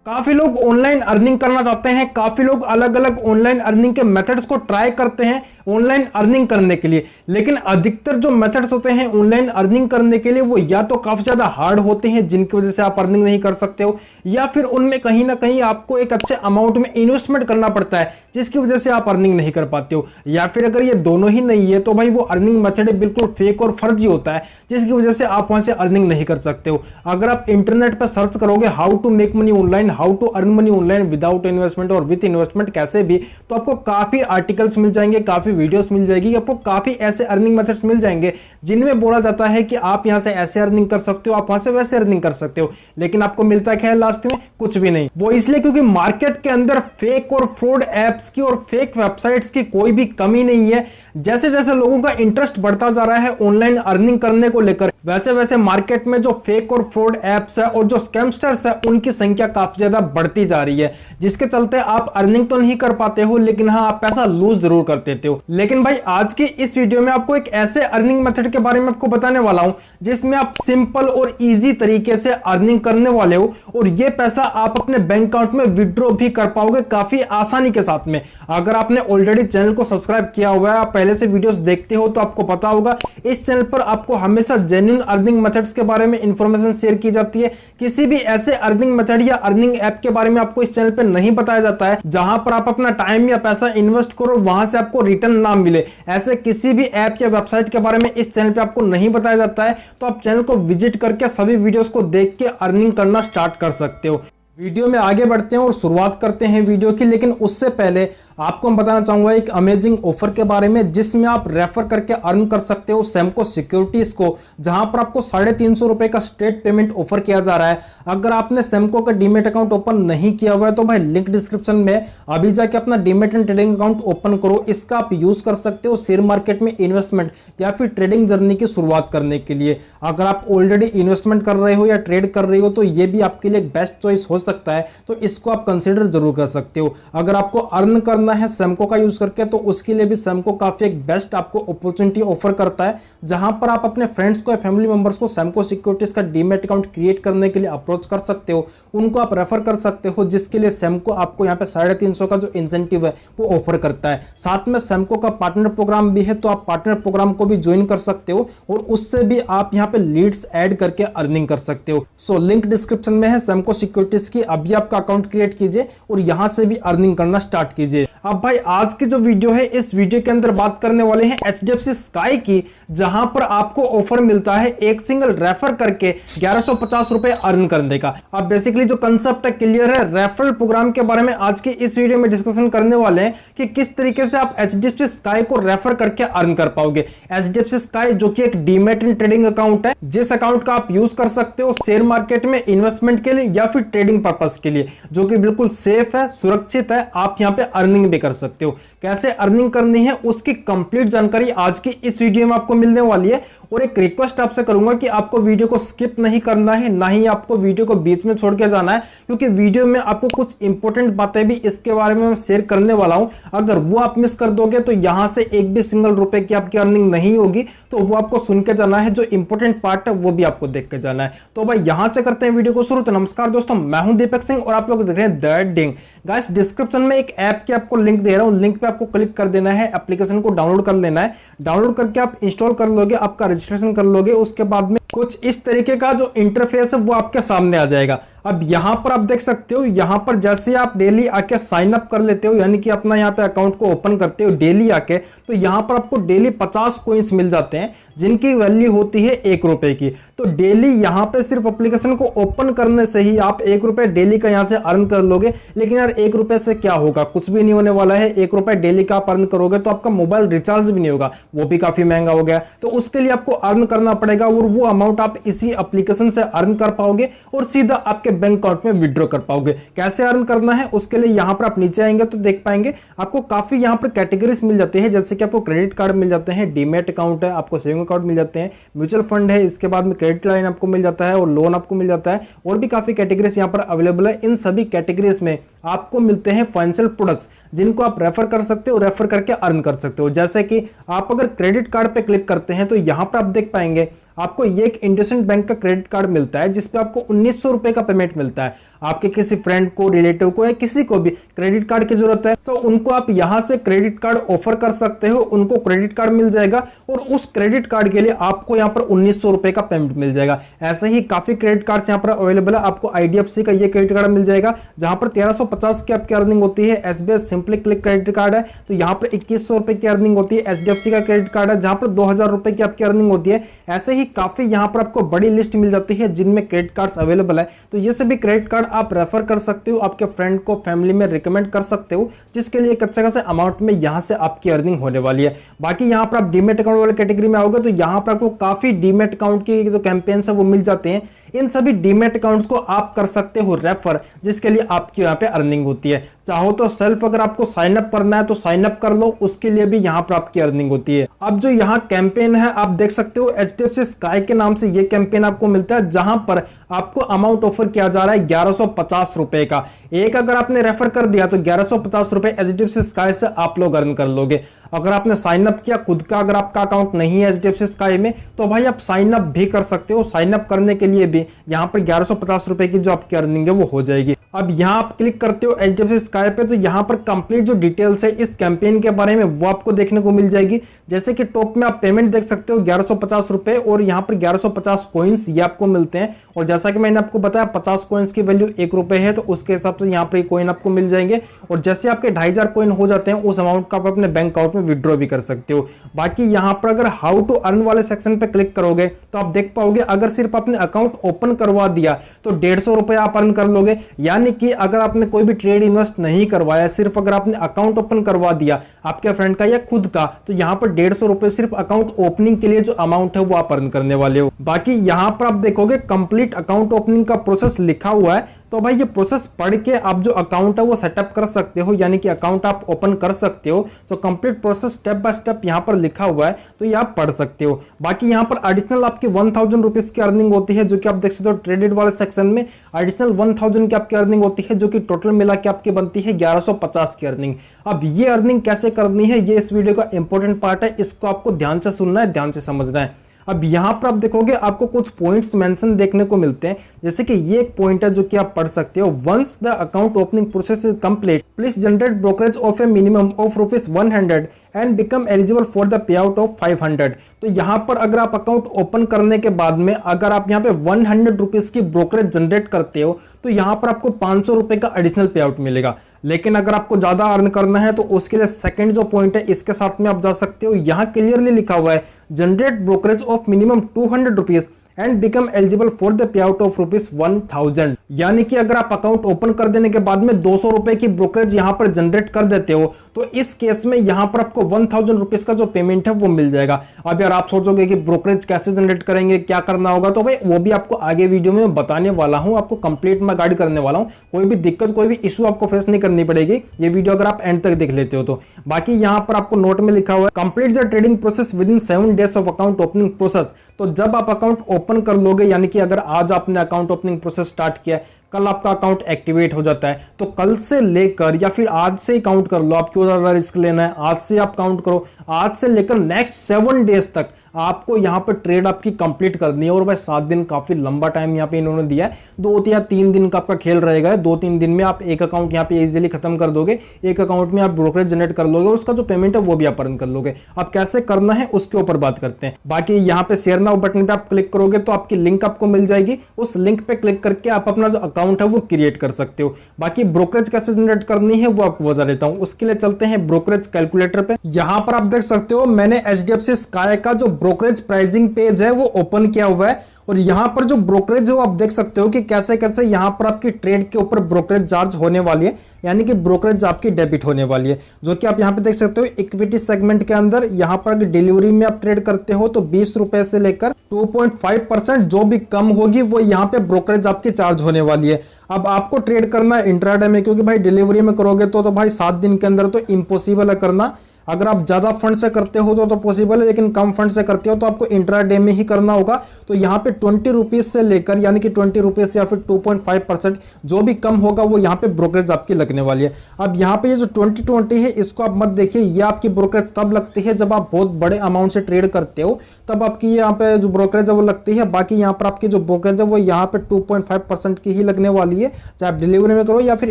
काफी लोग online earning करना चाहते हैं, काफी लोग अलग अलग ऑनलाइन अर्निंग के मेथड्स को ट्राई करते हैं ऑनलाइन अर्निंग करने के लिए। लेकिन अधिकतर जो मेथड्स होते हैं ऑनलाइन अर्निंग करने के लिए वो या तो काफी ज्यादा हार्ड होते हैं जिनकी वजह से आप अर्निंग नहीं कर सकते हो, या फिर उनमें कहीं ना कहीं आपको एक अच्छे अमाउंट में इन्वेस्टमेंट करना पड़ता है जिसकी वजह से आप अर्निंग नहीं कर पाते हो। या फिर अगर ये दोनों ही नहीं है तो भाई वो अर्निंग मेथड बिल्कुल फेक और फर्जी होता है जिसकी वजह से आप वहां से अर्निंग नहीं कर सकते हो। अगर आप इंटरनेट पर सर्च करोगे how to make money online, how to earn money online without investment और विद इन्वेस्टमेंट कैसे भी, तो आपको काफी आर्टिकल्स मिल जाएंगे, काफी वीडियोस मिल जाएगी, आपको काफी ऐसे अर्निंग मेथड्स मिल जाएंगे जिनमें बोला जाता है कि आप यहां से ऐसे अर्निंग कर सकते हो, आप वहां से वैसे अर्निंग कर सकते हो। लेकिन आपको मिलता क्या है लास्ट में? कुछ भी नहीं। वो इसलिए क्योंकि मार्केट के अंदर फेक और फ्रॉड एप्स की और फेक वेबसाइट्स की कोई भी कमी नहीं है। जैसे जैसे लोगों का इंटरेस्ट बढ़ता जा रहा है ऑनलाइन अर्निंग करने को लेकर, वैसे वैसे मार्केट में जो फेक और फ्रॉड एप्स है और जो स्कैमस्टर्स है उनकी संख्या काफी ज्यादा बढ़ती जा रही है, जिसके चलते आप अर्निंग तो नहीं कर पाते हो लेकिन हाँ आप पैसा लूज जरूर कर देते हो। लेकिन भाई आज की इस वीडियो में आपको एक ऐसे अर्निंग मेथड के बारे में आपको बताने वाला हूं जिसमें आप सिंपल और इजी तरीके से अर्निंग करने वाले हो और ये पैसा आप अपने बैंक अकाउंट में विड्रॉ भी कर पाओगे काफी आसानी के साथ में। अगर आपने ऑलरेडी चैनल को सब्सक्राइब किया हुआ है, आप पहले से वीडियोस देखते हो तो आपको पता होगा इस चैनल पर आपको हमेशा जेन्युइन अर्निंग मेथड्स के बारे में इंफॉर्मेशन शेयर की जाती है। किसी भी ऐसे अर्निंग मेथड या अर्निंग ऐप के बारे में आपको इस चैनल पर नहीं बताया जाता है जहां पर आप अपना टाइम या पैसा इन्वेस्ट करो वहां से आपको रिटर्न ना मिले। ऐसे किसी भी ऐप या वेबसाइट के बारे में इस चैनल पे आपको नहीं बताया जाता है, तो आप चैनल को विजिट करके सभी वीडियोस को देख के अर्निंग करना स्टार्ट कर सकते हो। वीडियो में आगे बढ़ते हैं और शुरुआत करते हैं वीडियो की, लेकिन उससे पहले आपको मैं बताना चाहूंगा एक अमेजिंग ऑफर के बारे में जिसमें आप रेफर करके अर्न कर सकते हो सेमको सिक्योरिटीज को, जहां पर आपको 350 रुपए का स्ट्रेट पेमेंट ऑफर किया जा रहा है। अगर आपने सेमको का डीमेट अकाउंट ओपन नहीं किया हुआ है तो भाई लिंक डिस्क्रिप्शन में अभी जाके अपना demat and trading account open करो। इसका आप यूज कर सकते हो शेयर मार्केट में इन्वेस्टमेंट या फिर ट्रेडिंग जर्नी की शुरुआत करने के लिए। अगर आप ऑलरेडी इन्वेस्टमेंट कर रहे हो या ट्रेड कर रहे हो तो ये भी आपके लिए एक बेस्ट चॉइस हो सकता है, तो इसको आप कंसिडर जरूर कर सकते हो। अगर आपको अर्न करना है सेमको का यूज करके तो उसके लिए भी सेमको काफी एक बेस्ट आपको अपॉर्चुनिटी ऑफर करता है, जहां पर आप अपने फ्रेंड्स को या फैमिली मेंबर्स को सेमको सिक्योरिटीज का डीमैट अकाउंट क्रिएट करने के लिए अप्रोच कर सकते हो, उनको आप रेफर कर सकते हो, जिसके लिए सेमको आपको यहाँ पे 350 का जो इंसेंटिव है वो ऑफर करता है। साथ में सेमको का पार्टनर प्रोग्राम भी है, तो आप पार्टनर प्रोग्राम को भी ज्वाइन कर सकते हो और उससे भी आप यहाँ पे लीड्स ऐड करके अर्निंग कर सकते हो। सो लिंक डिस्क्रिप्शन में है सेमको सिक्योरिटीज की, अभी आपका अकाउंट क्रिएट कीजिए और यहां से भी अर्निंग करना स्टार्ट कीजिए। अब भाई आज की जो वीडियो है इस वीडियो के अंदर बात करने वाले हैं HDFC स्काई की, जहां पर आपको ऑफर मिलता है एक सिंगल रेफर करके 1150 रुपए अर्न करने का। अब बेसिकली जो कंसेप्ट है क्लियर है। रेफरल प्रोग्राम के बारे में आज की इस वीडियो में डिस्कशन करने वाले हैं कि किस तरीके से आप HDFC स्काई को रेफर करके अर्न कर पाओगे। HDFC स्काई जो कि एक डीमैट एंड ट्रेडिंग अकाउंट है, जिस अकाउंट का आप यूज कर सकते हो शेयर मार्केट में इन्वेस्टमेंट के लिए या फिर ट्रेडिंग पर्पस के लिए, जो कि बिल्कुल सेफ है, सुरक्षित है। आप यहां पे अर्निंग भी कर सकते हो। कैसे अर्निंग करनी है उसकी कंप्लीट जानकारी आज की इस वीडियो में आपको मिलने वाली है। और एक रिक्वेस्ट आपसे करूंगा कि आपको वीडियो को स्किप नहीं करना है, ना ही आपको वीडियो को बीच में छोड़ के जाना है, क्योंकि वीडियो में आपको कुछ इंपॉर्टेंट बातें भी इसके बारे में शेयर करने वाला हूं। अगर वो आप मिस कर दोगे तो यहां से एक भी सिंगल रुपए की आपकी अर्निंग नहीं होगी, तो वो आपको सुन के जाना है। जो इंपॉर्टेंट पार्ट है वो भी आपको देख के जाना है। तो भाई यहां से करते हैं वीडियो को शुरू। तो नमस्कार दोस्तों, मैं हूं दीपक सिंह और आप लोग देख रहे हैं द डिंग। गाइस डिस्क्रिप्शन में एक ऐप की आपको लिंक दे रहा हूं, लिंक पे आपको क्लिक कर देना है, एप्लीकेशन को डाउनलोड कर लेना है। डाउनलोड करके आप इंस्टॉल कर लोगे, आपका रजिस्ट्रेशन कर लोगे, उसके बाद में कुछ इस तरीके का जो इंटरफेस है वो आपके सामने आ जाएगा। अब यहां पर आप देख सकते हो, यहां पर जैसे आप डेली आके साइन अप कर लेते हो, यानी कि अपना यहां पे अकाउंट को ओपन करते हो डेली आके, तो यहां पर आपको डेली 50 कॉइंस मिल जाते हैं जिनकी वैल्यू होती है 1 रुपए की। तो डेली यहां पे सिर्फ एप्लीकेशन को ओपन करने से ही आप 1 रुपए डेली का यहां से अर्न कर लोगे। लेकिन यार 1 रुपए से क्या होगा, कुछ भी नहीं होने वाला है। 1 रुपए डेली का आप अर्न करोगे तो आपका मोबाइल रिचार्ज भी नहीं होगा, वो भी काफी महंगा हो गया। तो उसके लिए आपको अर्न करना पड़ेगा और वो अमाउंट आप इसी एप्लीकेशन से अर्न कर पाओगे और सीधा आपके बैंक अकाउंट में विड्रॉ कर पाओगे। कैसे अर्न करना है उसके लिए यहां पर आप नीचे आएंगे तो देख पाएंगे आपको काफी यहां पर कैटेगरीज मिल जाती है, जैसे कि आपको क्रेडिट कार्ड मिल जाते हैं, डीमैट अकाउंट है, आपको सेविंग अकाउंट मिल जाते हैं, म्यूचुअल फंड है, इसके बाद में क्रेडिट लाइन आपको मिल जाता है और लोन आपको मिल जाता है। और भी काफी कैटेगरीज यहां पर अवेलेबल है। इन सभी कैटेगरीज में आपको मिलते हैं फाइनेंशियल प्रोडक्ट्स, जिनको आप रेफर कर सकते हो, रेफर करके अर्न कर सकते हो। जैसे कि आप अगर क्रेडिट कार्ड पे क्लिक करते हैं तो यहां पर आप देख पाएंगे आपको ये एक इंडसइंड बैंक का क्रेडिट कार्ड मिलता है, जिसपे आपको 1900 रुपए का पेमेंट मिलता है। आपके किसी फ्रेंड को, रिलेटिव को या किसी को भी क्रेडिट कार्ड की जरूरत है तो उनको आप यहां से क्रेडिट कार्ड ऑफर कर सकते हो, उनको क्रेडिट कार्ड मिल जाएगा और उस क्रेडिट कार्ड के लिए आपको यहां पर 1900 रुपए का पेमेंट मिल जाएगा। ऐसे ही काफी क्रेडिट कार्ड्स यहां पर अवेलेबल है। आपको आईडीएफसी का ये क्रेडिट कार्ड मिल जाएगा जहां पर 1350 की आपकी अर्निंग होती है। SBI simply click credit card है तो यहां पर 2100 रुपए की अर्निंग होती है। एचडीएफसी का क्रेडिट कार्ड है जहां पर 2000 रुपए की आपकी अर्निंग होती है। ऐसे ही काफी यहां पर आपको बड़ी लिस्ट मिल जाती है जिनमें क्रेडिट कार्ड्स अवेलेबल है। तो ये सभी क्रेडिट कार्ड आप रेफर कर सकते हो, आपके फ्रेंड को, फैमिली में रिकमेंड कर सकते हो, जिसके लिए एक अच्छा खासा अमाउंट में यहां से आपकी अर्निंग होने वाली है। बाकी यहां पर आप डीमेट अकाउंट वाले कैटेगरी में आओगे तो यहां पर आपको काफी डीमेट अकाउंट की जो कैंपेन्स है वो मिल जाते हैं। इन सभी डीमेट अकाउंट्स को आप कर सकते हो रेफर, जिसके लिए आपकी यहां पे अर्निंग होती है। चाहो तो सेल्फ अगर आपको साइन अप करना है तो साइन अप कर लो, उसके लिए भी यहां पर आपकी अर्निंग होती है। अब जो यहां कैंपेन है आप देख सकते हो, एचडीएफसी स्काई के नाम से ये कैंपेन आपको मिलता है जहां पर आपको अमाउंट ऑफर किया जा रहा है 1150 रुपए का। एक अगर आपने रेफर कर दिया तो 1150 रुपए एचडीएफसी स्काई से आप लोग अर्न कर लोगे। अगर आपने साइन अप किया खुद का, अगर आपका अकाउंट नहीं है एचडीएफसी स्काई में तो भाई आप साइन अप भी कर सकते हो। साइन अप करने के लिए भी यहां पर 1150 रुपए की जो आपकी अर्निंग है वो हो जाएगी। अब यहां आप क्लिक करते हो एचडीएफसी स्काई पे तो यहां पर कंप्लीट जो डिटेल्स है इस कैंपेन के बारे में वो आपको देखने को मिल जाएगी। जैसे कि टॉप में आप पेमेंट देख सकते हो 1150 रुपए और यहां पर 1150 कॉइन्स ये आपको मिलते हैं। और जैसा कि मैंने आपको बताया 50 कॉइन्स की वैल्यू 1 रुपए है तो उसके हिसाब से यहां पर कॉइन आपको मिल जाएंगे। और जैसे आपके 2500 कॉइन हो जाते हैं उस अमाउंट का आप अपने बैंक अकाउंट में विड्रॉ भी कर सकते हो। बाकी यहां पर अगर हाउ टू अर्न वाले सेक्शन पे क्लिक करोगे तो आप देख पाओगे अगर सिर्फ आपने अकाउंट ओपन करवा दिया तो 150 रुपए आप अर्न कर लोगे। यानी कि अगर आपने कोई भी ट्रेड इन्वेस्ट नहीं करवाया, सिर्फ अगर आपने अकाउंट ओपन करवा दिया आपके फ्रेंड का या खुद का, तो यहां पर 150 रुपए सिर्फ अकाउंट ओपनिंग के लिए जो अमाउंट है वो आप अर्न करने वाले हो। बाकी यहां पर आप देखोगे कंप्लीट अकाउंट ओपनिंग का प्रोसेस लिखा हुआ है, तो भाई ये प्रोसेस पढ़ के आप जो अकाउंट है वो सेटअप कर सकते हो, यानी कि अकाउंट आप ओपन कर सकते हो। तो complete process step by step यहां पर लिखा हुआ है तो ये आप पढ़ सकते हो। बाकी यहां पर एडिशनल आपकी 1000 रुपीज की अर्निंग होती है जो कि आप देख सकते हो ट्रेडेड वाले सेक्शन में एडिशनल 1000 की आपकी अर्निंग होती है, जो कि टोटल मिला के आपकी बनती है 1150 की अर्निंग। अब ये अर्निंग कैसे करनी है ये इस वीडियो का इंपॉर्टेंट पार्ट है, इसको आपको ध्यान से सुनना है, ध्यान से समझना है। अब यहां पर आप देखोगे आपको कुछ पॉइंट्स मेंशन देखने को मिलते हैं, जैसे कि ये एक पॉइंट है जो कि आप पढ़ सकते हो, once the account opening process is complete please generate brokerage of a minimum of ₹100 and become eligible for the payout of 500। तो यहां पर अगर आप अकाउंट ओपन करने के बाद में अगर आप यहां पे 100 रुपीज की ब्रोकरेज जनरेट करते हो तो यहां पर आपको 500 रुपए का एडिशनल पे आउट मिलेगा। लेकिन अगर आपको ज्यादा अर्न करना है तो उसके लिए सेकंड जो पॉइंट है इसके साथ में आप जा सकते हो। यहां क्लियरली लिखा हुआ है generate brokerage of minimum 200 rupees and become eligible for the payout of ₹1000। यानी कि अगर आप अकाउंट ओपन कर देने के बाद में 200 रुपए की ब्रोकरेज यहां पर जनरेट कर देते हो तो इस केस में यहां पर आपको 1000 रुपीज का जो पेमेंट है वो मिल जाएगा। अब यार आप सोचोगे कि ब्रोकरेज कैसे जनरेट करेंगे, क्या करना होगा, तो भाई वो भी आपको आगे वीडियो में बताने वाला हूं, आपको कंप्लीट मैं गाइड करने वाला हूं। कोई भी दिक्कत, कोई भी इश्यू आपको फेस नहीं करनी पड़ेगी ये वीडियो अगर आप एंड तक देख लेते हो तो। बाकी यहां पर आपको नोट में लिखा हुआ है complete the trading process with in 7 days of account opening process. तो जब आप अकाउंट ओपन कर लोगे, यानी कि अगर आज आपने अकाउंट ओपनिंग प्रोसेस स्टार्ट किया, कल आपका अकाउंट एक्टिवेट हो जाता है, तो कल से लेकर या फिर आज से ही काउंट कर लो, आप क्यों ज्यादा रिस्क लेना है, आज से आप काउंट करो, आज से लेकर नेक्स्ट 7 डेज तक आपको यहां पर ट्रेड आपकी कंप्लीट करनी है। और भाई 7 दिन काफी लंबा टाइम यहां पे इन्होंने दिया है, 2 या 3 दिन का आपका खेल रहेगा। 2-3 दिन में आप एक अकाउंट यहां पे इजीली खत्म कर दोगे, एक अकाउंट में आप ब्रोकरेज जनरेट कर लोगे और उसका जो पेमेंट है वो भी आप अर्न कर लोगे। अब कैसे करना है उसके ऊपर बात करते हैं। बाकी यहां पे शेयर नाउ बटन पे आप क्लिक करोगे तो आपकी लिंक आपको मिल जाएगी, उस लिंक पे क्लिक करके आप अपना जो अकाउंट है वो क्रिएट कर सकते हो। बाकी ब्रोकरेज कैसे जनरेट करनी है वो आपको बता देता हूं। उसके लिए चलते हैं ब्रोकरेज कैलकुलेटर पे। यहां पर आप देख सकते हो मैंने एचडीएफसी स्काई का जो ब्रोकरेज प्राइसिंग पेज है वो ओपन किया हुआ है और यहां पर जो ब्रोकरेज है वो आप देख सकते हो कि कैसे कैसे यहां पर आपकी ट्रेड के ऊपर ब्रोकरेज चार्ज होने वाली है, यानी कि ब्रोकरेज आपकी डेबिट होने वाली है, जो कि आप यहां पे देख सकते हो। इक्विटी सेगमेंट के अंदर यहां पर अगर डिलीवरी में आप ट्रेड करते हो तो 20 रुपए से लेकर 2.5% जो भी कम होगी वो यहां पे ब्रोकरेज आपकी चार्ज होने वाली है। अब आपको ट्रेड करना है इंट्राडे में, क्योंकि भाई डिलीवरी में करोगे तो भाई 7 दिन के अंदर तो इम्पॉसिबल है करना। अगर आप ज़्यादा फंड से करते हो तो पॉसिबल है, लेकिन कम फंड से करते हो तो आपको इंट्राडे में ही करना होगा। तो यहाँ पे 20 रुपीज़ से लेकर यानी कि 20 रुपीज़ या फिर 2.5% जो भी कम होगा वो यहाँ पे ब्रोकरेज आपकी लगने वाली है। अब यहाँ पे ये जो 2020 है इसको आप मत देखिए, ये आपकी ब्रोकरेज तब लगती है जब आप बहुत बड़े अमाउंट से ट्रेड करते हो, तब आपकी यहाँ पे जो ब्रोकरेज है वो लगती है। बाकी यहाँ पर आपकी जो ब्रोकरेज है वो यहाँ पे 2.5% की ही लगने वाली है, चाहे आप डिलीवरी में करो या फिर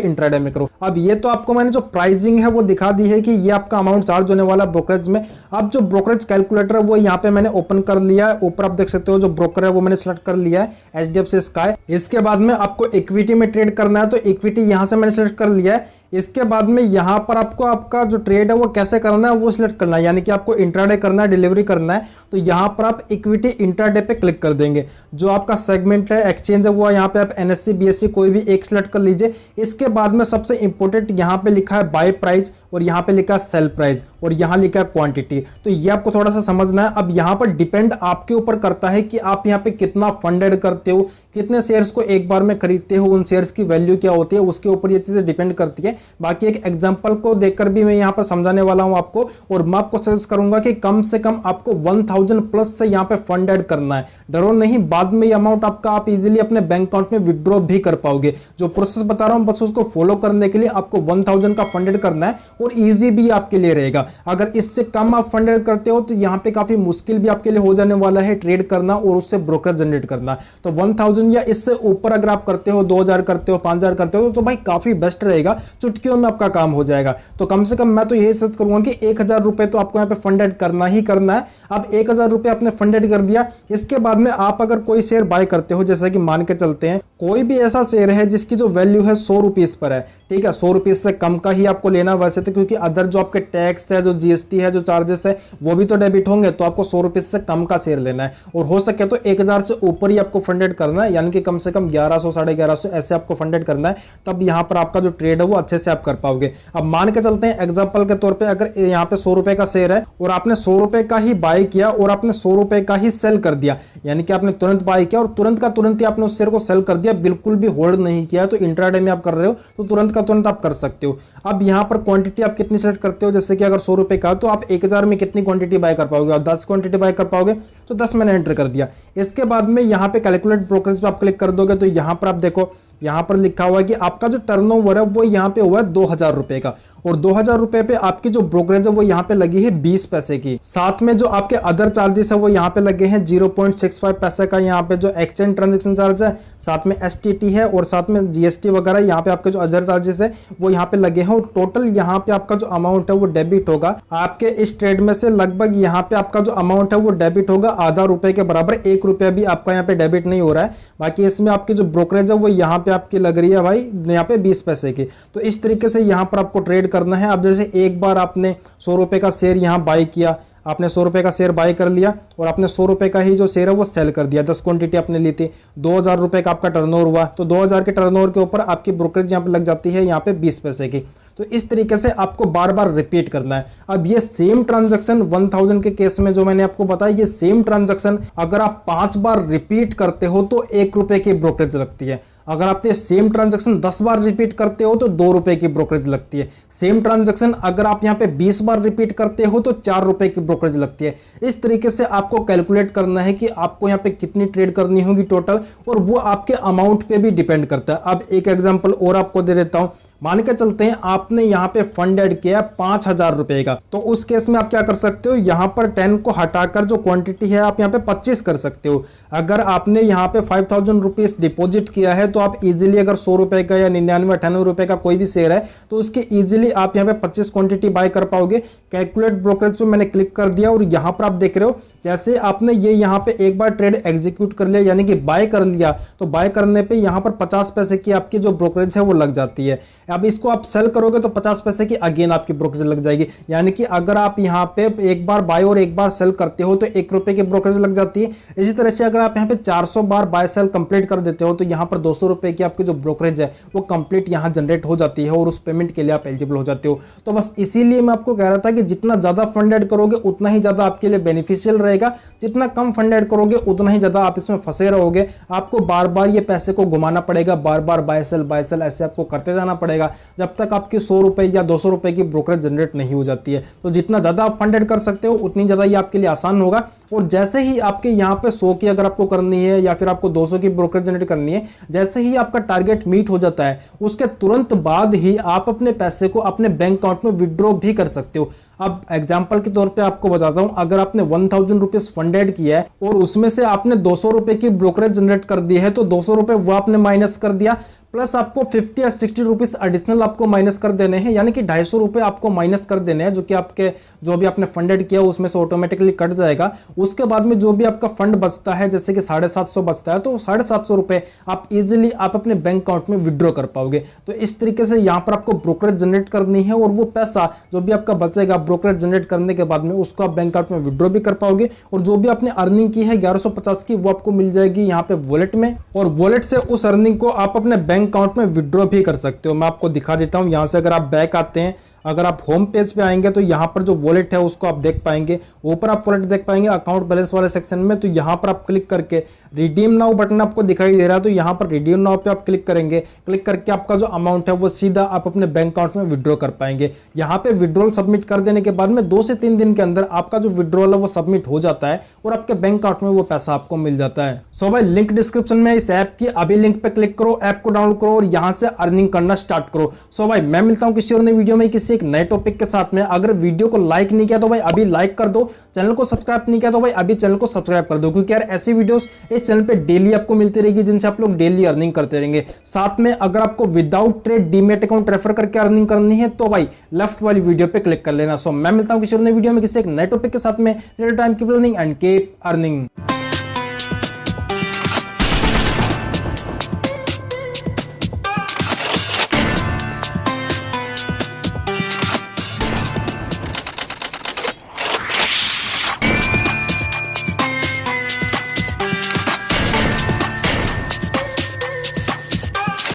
इंट्राडे में करो। अब ये तो आपको मैंने जो प्राइसिंग है वो दिखा दी है कि ये आपका अमाउंट चार्ज होने वाला ब्रोकरेज में। अब जो ब्रोकरेज कैलकुलेटर है वो यहाँ पे मैंने ओपन कर लिया है, ऊपर आप देख सकते हो जो ब्रोकर है वो मैंने सेलेक्ट कर लिया है HDFC स्काई। इसके बाद में आपको इक्विटी में ट्रेड करना है तो इक्विटी यहाँ से मैंने सेलेक्ट कर लिया है। इसके बाद में यहाँ पर आपको आपका जो ट्रेड है वो कैसे करना है वो सिलेक्ट करना है, यानी कि आपको इंट्राडे करना है, डिलीवरी करना है। तो यहाँ पर आप इक्विटी इंट्राडे पे क्लिक कर देंगे। जो आपका सेगमेंट है, एक्सचेंज है, वो यहाँ पे आप NSE BSE कोई भी एक सिलेक्ट कर लीजिए। इसके बाद में सबसे इंपॉर्टेंट यहाँ पे लिखा है बाय प्राइस और यहाँ पे लिखा है सेल प्राइस और यहाँ लिखा है क्वांटिटी। तो ये आपको थोड़ा सा समझना है। अब यहाँ पर डिपेंड आपके ऊपर करता है कि आप यहाँ पे कितना फंडेड करते हो, कितने शेयर्स को एक बार में खरीदते हो, उन शेयर्स की वैल्यू क्या होती है, उसके ऊपर ये चीजें डिपेंड करती है। बाकी एक एग्जांपल को देखकर भी मैं यहाँ पर समझाने वाला हूँ आपको, और मैं आपको सजेस्ट करूंगा कि कम से कम आपको 1000 प्लस से यहाँ पे फंड ऐड करना है। डरो नहीं, बाद में ये अमाउंट आपका आप इजीली अपने बैंक अकाउंट में विड्रॉ भी कर पाओगे। जो प्रोसेस बता रहा हूँ बस उसको फॉलो करने के लिए आपको 1000 का फंड ऐड करना है और इजी भी आपके लिए रहेगा। अगर इससे कम आप फंड ऐड करते हो तो यहाँ पे काफी मुश्किल भी आपके लिए हो जाने वाला है ट्रेड करना और उससे ब्रोकर जनरेट करना। तो 1000 या इससे ऊपर अगर आप करते हो, 2000 करते हो, 5000 करते हो तो भाई काफी बेस्ट रहेगा, चुटकियों में आपका काम हो जाएगा। तो कम से कम मैं तो यही सजेस्ट करूंगा कि 1000 रुपए तो आपको यहाँ पे फंड ऐड करना ही करना है। अब 1000 रुपए आपने फंड ऐड कर दिया, इसके बाद में आप अगर कोई शेयर बाय करते हो, जैसे कि मान के चलते हैं कोई भी ऐसा शेयर है जिसकी जो वैल्यू है 100 रुपीज पर है, ठीक है, 100 रुपीज से कम का ही आपको लेना वैसे तो, क्योंकि अदर जो आपके टैक्स है, जो GST है, जो चार्जेस है वो भी तो डेबिट होंगे, तो आपको 100 रुपीज से कम का शेयर लेना है और हो सके तो 1000 से ऊपर ही आपको फंड ऐड करना है, यानी कि कम से कम 1100 1150 ऐसे आपको फंड ऐड करना है। तब यहाँ पर आपका जो ट्रेड है वो अच्छे से आप कर पाओगे। अब मान के चलते हैं एग्जांपल के तौर पे, अगर यहाँ पे 100 रुपए का शेयर है और आपने 100 रुपए का ही बाय किया और आपने 100 रुपए का ही सेल कर दिया, यानी कि आपने तुरंत बाय किया और तुरंत का तुरंत ही आपने उस शेयर को सेल कर दिया, बिल्कुल भी होल्ड नहीं किया, तो इंट्राडे में आप कर रहे हो तो तुरंत का तुरंत आप कर सकते हो। अब यहाँ पर क्वांटिटी आप कितनी सेलेक्ट करते हो, जैसे कि अगर 100 रुपए का तो आप 1000 में कितनी क्वांटिटी बाय कर पाओगे, आप 10 क्वांटिटी बाय कर पाओगे, तो 10 मैंने एंटर कर दिया। इसके बाद में यहाँ पे कैलकुलेट ब्रोकरेज पे आप क्लिक कर दोगे तो यहाँ पर आप देखो, यहाँ पर लिखा हुआ है कि आपका जो टर्नओवर है वो यहाँ पे हुआ है 2000 रुपए का, और 2000 रुपए पे आपकी जो ब्रोकरेज है वो यहाँ पे लगी है 20 पैसे की। साथ में जो आपके अदर चार्जेस है वो यहाँ पे लगे हैं 0.65 पैसे का, यहाँ पे जो एक्सचेंज ट्रांजेक्शन चार्ज है, साथ में STT है और साथ में GST वगैरह, यहाँ पे आपके जो अदर चार्जेस है वो यहाँ पे लगे हैं। और टोटल यहाँ पे आपका जो अमाउंट है वो डेबिट होगा आपके इस ट्रेड में से, लगभग यहाँ पे आपका जो अमाउंट है वो डेबिट होगा आधा रुपए के बराबर, 1 रुपया भी आपका यहाँ पे डेबिट नहीं हो रहा है। बाकी इसमें आपकी जो ब्रोकरेज है वो यहाँ पे आपकी लग रही है भाई यहाँ पे 20 पैसे की। तो इस तरीके से यहाँ पर आपको ट्रेड करना है। अब जैसे एक बार आपने 100 रुपए का शेयर यहाँ बाय किया, आपने 100 रुपए का शेयर बाय कर लिया और आपने 100 रुपए का ही जो शेयर है वो सेल कर दिया, 10 क्वांटिटी आपने ली थी, 2000 रुपए का आपका टर्नओवर हुआ, तो 2000 के टर्नओवर के ऊपर आपकी ब्रोकरेज यहाँ पे लग जाती है यहाँ पे 20 पैसे की। तो इस तरीके से आपको बार बार रिपीट करना है। अब ये सेम ट्रांजैक्शन 1000 के केस में जो मैंने आपको बताया, ये सेम ट्रांजैक्शन अगर आप 5 बार रिपीट करते हो तो 1 रुपए की ब्रोकरेज लगती है। अगर आप ये सेम ट्रांजैक्शन 10 बार रिपीट करते हो तो 2 रुपए की ब्रोकरेज लगती है। सेम ट्रांजैक्शन अगर आप यहाँ पे 20 बार रिपीट करते हो तो 4 रुपए की ब्रोकरेज लगती है। इस तरीके से आपको कैलकुलेट करना है कि आपको यहाँ पे कितनी ट्रेड करनी होगी टोटल, और वो आपके अमाउंट पे भी डिपेंड करता है। अब एक एग्जांपल और आपको दे देता हूँ। मान के चलते हैं आपने यहाँ पे फंड ऐड किया 5000 रुपए का, तो उस केस में आप क्या कर सकते हो, यहाँ पर 10 को हटाकर जो क्वांटिटी है आप यहाँ पे 25 कर सकते हो। अगर आपने यहाँ पे 5000 रुपीज डिपॉजिट किया है तो आप इजीली अगर 100 रुपए का या 99 98 रुपए का कोई भी शेयर है तो उसके इजीली आप यहाँ पे 25 क्वांटिटी बाय कर पाओगे। कैलकुलेट ब्रोकरेज पे मैंने क्लिक कर दिया और यहाँ पर आप देख रहे हो जैसे आपने ये यहाँ पे एक बार ट्रेड एग्जीक्यूट कर लिया, यानी कि बाय कर लिया, तो बाय करने पे यहाँ पर 50 पैसे की आपकी जो ब्रोकरेज है वो लग जाती है। अब इसको आप सेल करोगे तो 50 पैसे की अगेन आपकी ब्रोकरेज लग जाएगी, यानी कि अगर आप यहाँ पे एक बार बाय और एक बार सेल करते हो तो 1 रुपए की ब्रोकरेज लग जाती है। इसी तरह से अगर आप यहाँ पे 400 बार बाय सेल कंप्लीट कर देते हो तो यहाँ पर 200 रुपए की आपकी जो ब्रोकरेज है वो कंप्लीट यहाँ जनरेट हो जाती है और उस पेमेंट के लिए आप एलिजिबल हो जाते हो। तो बस इसीलिए मैं आपको कह रहा था कि जितना ज़्यादा फंड ऐड करोगे उतना ही ज़्यादा आपके लिए बेनिफिशियल रहेगा, जितना कम फंड ऐड करोगे उतना ही ज़्यादा आप इसमें फंसे रहोगे। आपको बार बार ये पैसे को घुमाना पड़ेगा, बार बार बाय सेल ऐसे आपको करते जाना पड़ेगा जब तक आपकी 100 रुपये या 200 रुपये की ब्रोकरेज जनरेट नहीं हो जाती है। तो जितना ज़्यादा आप फंड ऐड कर सकते हो उतनी ज़्यादा ये आपके लिए आसान होगा। और जैसे ही आपके यहाँ पे 100 की अगर आपको करनी है या फिर आपको 200 की ब्रोकरेज जनरेट करनी है, जैसे ही आपका टारगेट मीट हो जाता है उसके तुरंत बाद ही आप अपने पैसे को अपने बैंक अकाउंट में विड्रॉ भी कर सकते हो। अब एग्जाम्पल के तौर पे आपको बताता हूं, अगर आपने 1000 रुपीज फंड ऐड किया है और उसमें से आपने 200 रुपए की ब्रोकरेज जनरेट कर दी है, तो 200 रुपए वो आपने माइनस कर दिया, प्लस आपको 50 या 60 रुपीज एडिशनल आपको माइनस कर देने हैं, यानी कि 250 रुपए आपको माइनस कर देने हैं, जो कि आपके जो भी आपने फंड ऐड किया उसमें से ऑटोमेटिकली कट जाएगा। उसके बाद में जो भी आपका फंड बचता है, जैसे कि 750 बचता है, तो 750 रुपए आप इजीली आप अपने बैंक अकाउंट में विड्रॉ कर पाओगे। तो इस तरीके से यहाँ पर आपको ब्रोकरेज जनरेट करनी है और वो पैसा जो भी आपका बचेगा ब्रोकरेज जनरेट करने के बाद में उसको आप बैंक अकाउंट में विड्रॉ भी कर पाओगे। और जो भी आपने अर्निंग की है 1150 की, वो आपको मिल जाएगी यहाँ पे वॉलेट में, और वॉलेट से उस अर्निंग को आप अपने बैंक अकाउंट में विड्रॉ भी कर सकते हो। मैं आपको दिखा देता हूं। यहां से अगर आप बैक आते हैं, अगर आप होम पेज पे आएंगे तो यहाँ पर जो वॉलेट है उसको आप देख पाएंगे, ऊपर आप वॉलेट देख पाएंगे अकाउंट बैलेंस वाले सेक्शन में। तो यहाँ पर आप क्लिक करके रिडीम नाउ बटन आपको दिखाई दे रहा है, तो यहाँ पर रिडीम नाउ पे आप क्लिक करेंगे। क्लिक करके आपका जो अमाउंट है वो सीधा आप अपने बैंक अकाउंट में विड्रॉ कर पाएंगे। यहाँ पे विड्रॉल सबमिट कर देने के बाद में 2 से 3 दिन के अंदर आपका जो विड्रॉल है वो सबमिट हो जाता है और आपके बैंक अकाउंट में वो पैसा आपको मिल जाता है। सो भाई लिंक डिस्क्रिप्शन में इस ऐप की, अभी लिंक पे क्लिक करो, ऐप को डाउनलोड करो और यहाँ से अर्निंग करना स्टार्ट करो। सो भाई मैं मिलता हूँ किसी और नई वीडियो में किसी एक नए टॉपिक के साथ में। अगर वीडियो को लाइक नहीं किया तो भाई अभी लाइक कर दो, चैनल को सब्सक्राइब नहीं किया तो भाई अभी चैनल को सब्सक्राइब कर दो, क्योंकि यार ऐसी वीडियोस इस चैनल पे डेली आपको मिलती रहेगी जिनसे आप लोग डेली अर्निंग करते रहेंगे। साथ में अगर आपको without trade demat account refer करके अर्निंग करनी है तो भाई लेफ्ट वाली वीडियो पे क्लिक कर लेना। सो मैं मिलता हूं किसी और नई वीडियो में किसी एक नए टॉपिक के साथ में। Real time keep learning and keep earning.